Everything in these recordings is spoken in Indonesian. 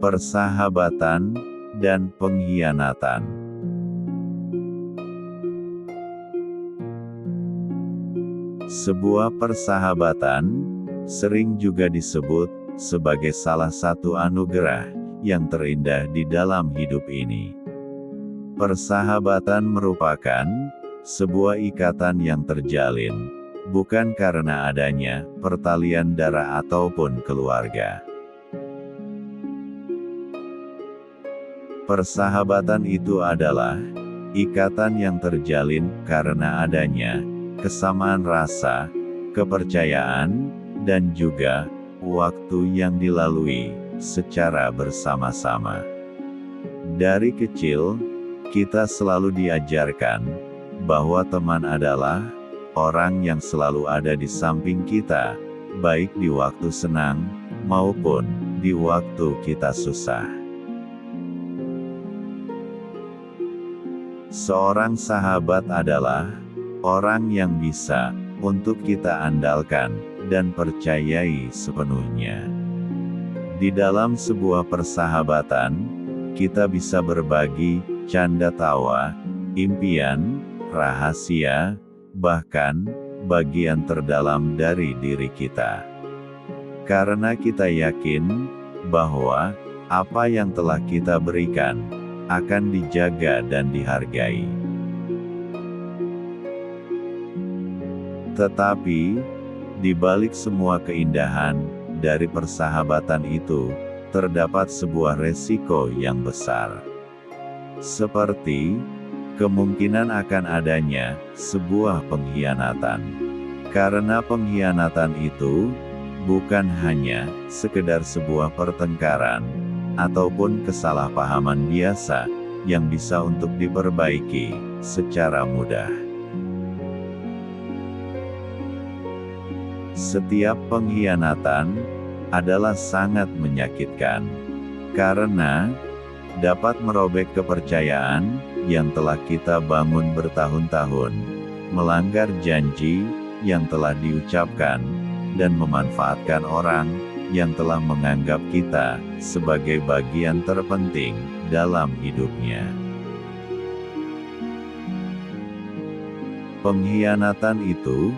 persahabatan, dan pengkhianatan. Sebuah persahabatan sering juga disebut sebagai salah satu anugerah yang terindah di dalam hidup ini. Persahabatan merupakan sebuah ikatan yang terjalin, bukan karena adanya pertalian darah ataupun keluarga. Persahabatan itu adalah ikatan yang terjalin karena adanya kesamaan rasa, kepercayaan, dan juga waktu yang dilalui secara bersama-sama. Dari kecil, kita selalu diajarkan bahwa teman adalah orang yang selalu ada di samping kita, baik di waktu senang maupun di waktu kita susah. Seorang sahabat adalah orang yang bisa untuk kita andalkan dan percayai sepenuhnya. Di dalam sebuah persahabatan, kita bisa berbagi canda tawa, impian, rahasia, bahkan bagian terdalam dari diri kita. Karena kita yakin bahwa apa yang telah kita berikan akan dijaga dan dihargai. Tetapi, di balik semua keindahan dari persahabatan itu, terdapat sebuah resiko yang besar. Seperti kemungkinan akan adanya sebuah pengkhianatan. Karena pengkhianatan itu bukan hanya sekedar sebuah pertengkaran ataupun kesalahpahaman biasa yang bisa untuk diperbaiki secara mudah. Setiap pengkhianatan adalah sangat menyakitkan, karena dapat merobek kepercayaan yang telah kita bangun bertahun-tahun, melanggar janji yang telah diucapkan, dan memanfaatkan orang yang telah menganggap kita sebagai bagian terpenting dalam hidupnya. Pengkhianatan itu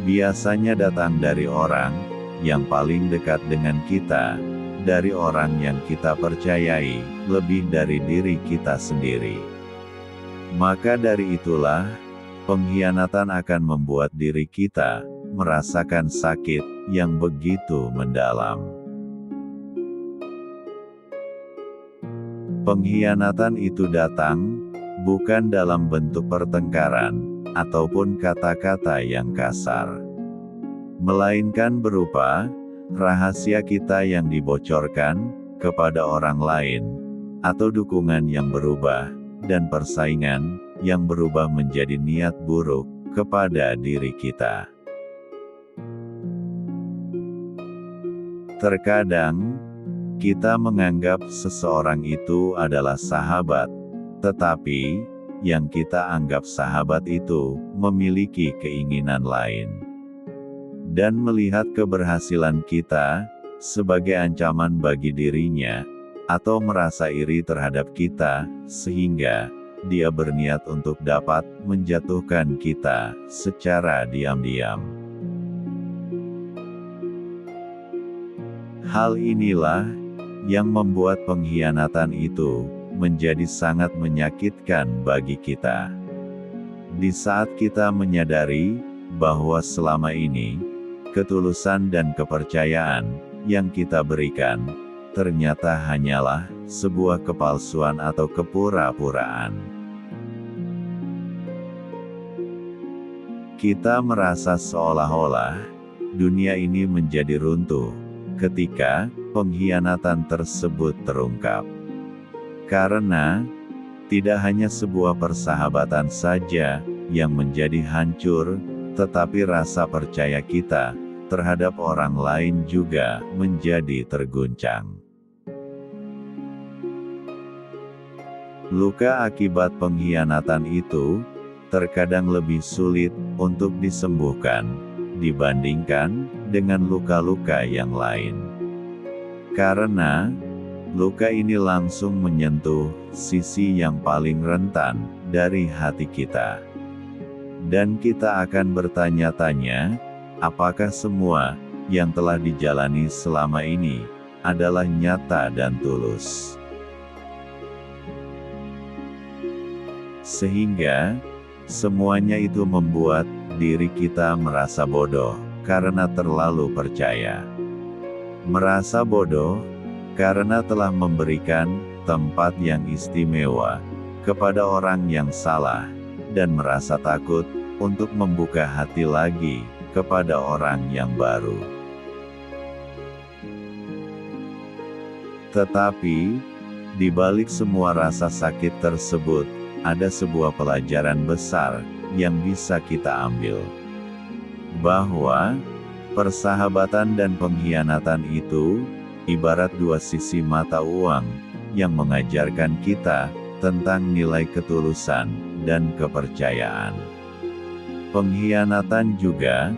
biasanya datang dari orang yang paling dekat dengan kita, dari orang yang kita percayai lebih dari diri kita sendiri. Maka dari itulah, pengkhianatan akan membuat diri kita merasakan sakit yang begitu mendalam. Pengkhianatan itu datang bukan dalam bentuk pertengkaran ataupun kata-kata yang kasar, melainkan berupa rahasia kita yang dibocorkan kepada orang lain, atau dukungan yang berubah, dan persaingan yang berubah menjadi niat buruk kepada diri kita. Terkadang, kita menganggap seseorang itu adalah sahabat, tetapi yang kita anggap sahabat itu memiliki keinginan lain, dan melihat keberhasilan kita sebagai ancaman bagi dirinya, atau merasa iri terhadap kita, sehingga dia berniat untuk dapat menjatuhkan kita secara diam-diam. Hal inilah yang membuat pengkhianatan itu menjadi sangat menyakitkan bagi kita. Di saat kita menyadari bahwa selama ini ketulusan dan kepercayaan yang kita berikan ternyata hanyalah sebuah kepalsuan atau kepura-puraan. Kita merasa seolah-olah dunia ini menjadi runtuh ketika pengkhianatan tersebut terungkap. Karena tidak hanya sebuah persahabatan saja yang menjadi hancur, tetapi rasa percaya kita terhadap orang lain juga menjadi terguncang. Luka akibat pengkhianatan itu terkadang lebih sulit untuk disembuhkan dibandingkan dengan luka-luka yang lain. Karena luka ini langsung menyentuh sisi yang paling rentan dari hati kita. Dan kita akan bertanya-tanya, apakah semua yang telah dijalani selama ini adalah nyata dan tulus? Sehingga semuanya itu membuat diri kita merasa bodoh karena terlalu percaya. Merasa bodoh karena telah memberikan tempat yang istimewa kepada orang yang salah, dan merasa takut untuk membuka hati lagi kepada orang yang baru. Tetapi, di balik semua rasa sakit tersebut, ada sebuah pelajaran besar yang bisa kita ambil. Bahwa persahabatan dan pengkhianatan itu ibarat dua sisi mata uang yang mengajarkan kita tentang nilai ketulusan dan kepercayaan. Pengkhianatan juga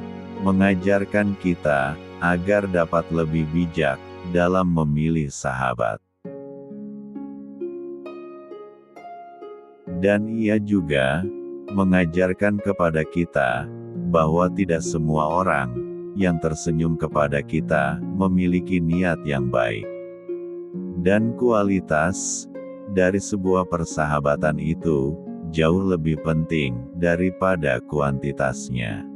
mengajarkan kita agar dapat lebih bijak dalam memilih sahabat. Dan ia juga mengajarkan kepada kita bahwa tidak semua orang yang tersenyum kepada kita memiliki niat yang baik. Dan kualitas dari sebuah persahabatan itu jauh lebih penting daripada kuantitasnya.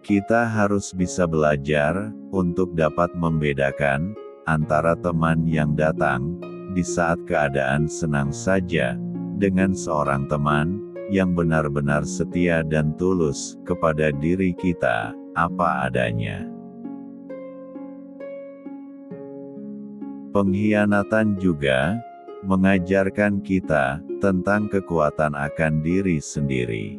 Kita harus bisa belajar untuk dapat membedakan antara teman yang datang di saat keadaan senang saja, dengan seorang teman yang benar-benar setia dan tulus kepada diri kita, apa adanya. Pengkhianatan juga mengajarkan kita tentang kekuatan akan diri sendiri.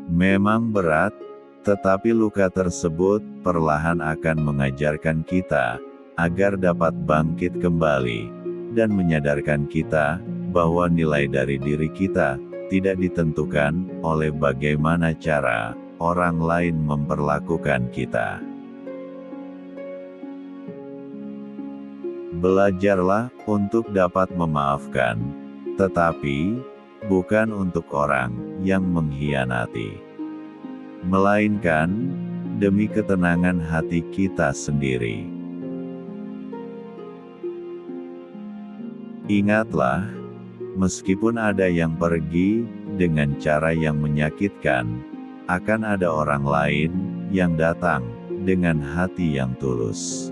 Memang berat, tetapi luka tersebut perlahan akan mengajarkan kita agar dapat bangkit kembali dan menyadarkan kita bahwa nilai dari diri kita tidak ditentukan oleh bagaimana cara orang lain memperlakukan kita. Belajarlah untuk dapat memaafkan, tetapi bukan untuk orang yang mengkhianati, melainkan demi ketenangan hati kita sendiri. Ingatlah, meskipun ada yang pergi dengan cara yang menyakitkan, akan ada orang lain yang datang dengan hati yang tulus.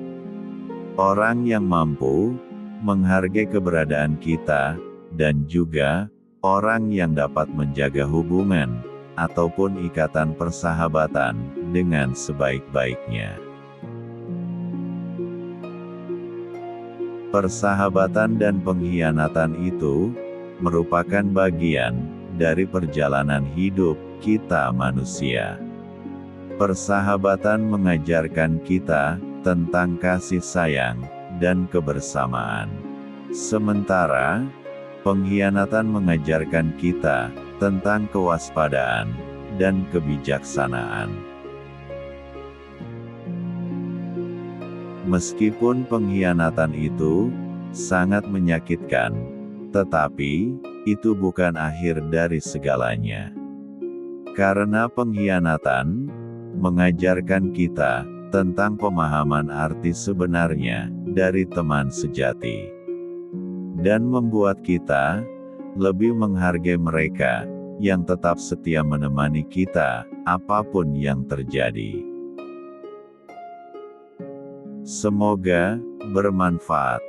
Orang yang mampu menghargai keberadaan kita, dan juga orang yang dapat menjaga hubungan ataupun ikatan persahabatan dengan sebaik-baiknya. Persahabatan dan pengkhianatan itu merupakan bagian dari perjalanan hidup kita manusia. Persahabatan mengajarkan kita tentang kasih sayang dan kebersamaan. Sementara, pengkhianatan mengajarkan kita tentang kewaspadaan dan kebijaksanaan. Meskipun pengkhianatan itu sangat menyakitkan, tetapi itu bukan akhir dari segalanya. Karena pengkhianatan mengajarkan kita tentang pemahaman arti sebenarnya dari teman sejati, dan membuat kita lebih menghargai mereka yang tetap setia menemani kita apapun yang terjadi. Semoga bermanfaat.